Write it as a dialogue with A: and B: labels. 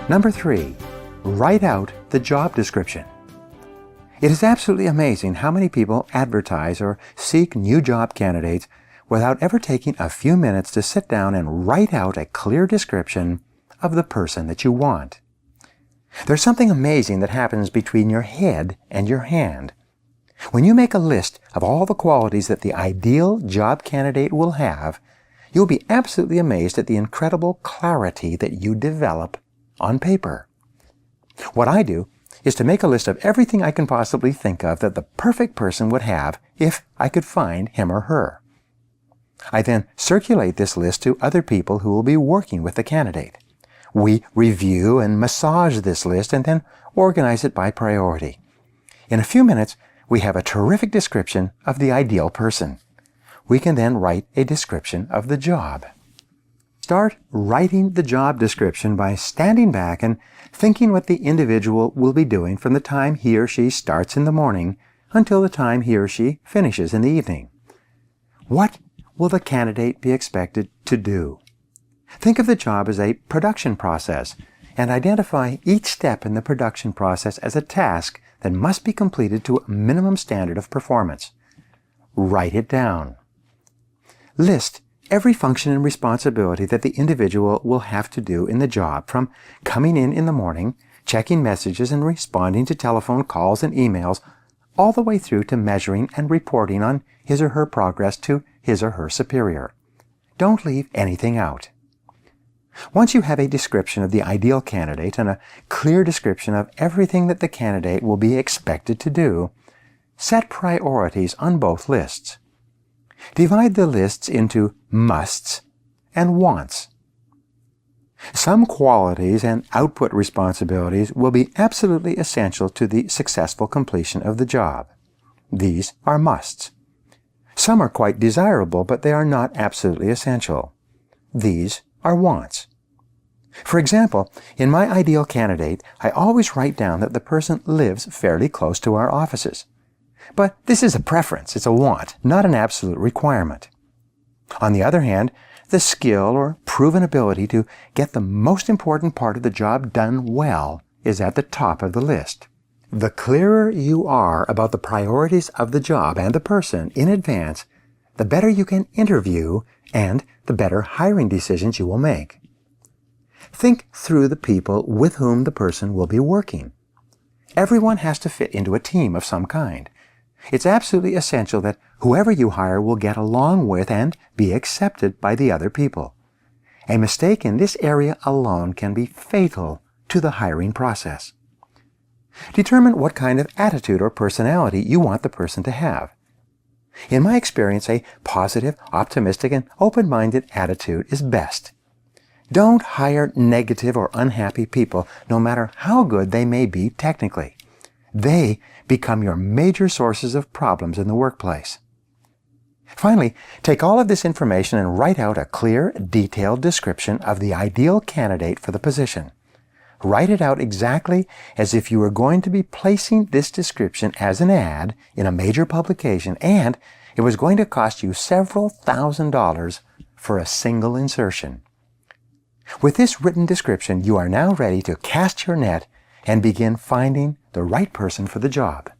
A: Number 3, write out the job description. It is absolutely amazing how many people advertise or seek new job candidates without ever taking a few minutes to sit down and write out a clear description of the person that you want. There's something amazing that happens between your head and your hand. When you make a list of all the qualities that the ideal job candidate will have, you'll be absolutely amazed at the incredible clarity that you develop on paper. What I do is to make a list of everything I can possibly think of that the perfect person would have if I could find him or her. I then circulate this list to other people who will be working with the candidate. We review and massage this list and then organize it by priority. In a few minutes, we have a terrific description of the ideal person. We can then write a description of the job. Start writing the job description by standing back and thinking what the individual will be doing from the time he or she starts in the morning until the time he or she finishes in the evening. What will the candidate be expected to do? Think of the job as a production process and identify each step in the production process as a task that must be completed to a minimum standard of performance. Write it down. List every function and responsibility that the individual will have to do in the job, from coming in the morning, checking messages and responding to telephone calls and emails, all the way through to measuring and reporting on his or her progress to his or her superior. Don't leave anything out. Once you have a description of the ideal candidate and a clear description of everything that the candidate will be expected to do, set priorities on both lists. Divide the lists into musts and wants. Some qualities and output responsibilities will be absolutely essential to the successful completion of the job. These are musts. Some are quite desirable, but they are not absolutely essential. These are wants. For example, in my ideal candidate, I always write down that the person lives fairly close to our offices. But this is a preference, it's a want, not an absolute requirement. On the other hand, the skill or proven ability to get the most important part of the job done well is at the top of the list. The clearer you are about the priorities of the job and the person in advance, the better you can interview and the better hiring decisions you will make. Think through the people with whom the person will be working. Everyone has to fit into a team of some kind. It's absolutely essential that whoever you hire will get along with and be accepted by the other people. A mistake in this area alone can be fatal to the hiring process. Determine what kind of attitude or personality you want the person to have. In my experience, a positive, optimistic, and open-minded attitude is best. Don't hire negative or unhappy people, no matter how good they may be technically. They become your major sources of problems in the workplace. Finally, take all of this information and write out a clear, detailed description of the ideal candidate for the position. Write it out exactly as if you were going to be placing this description as an ad in a major publication and it was going to cost you several $1,000s for a single insertion. With this written description, you are now ready to cast your net and begin finding the right person for the job.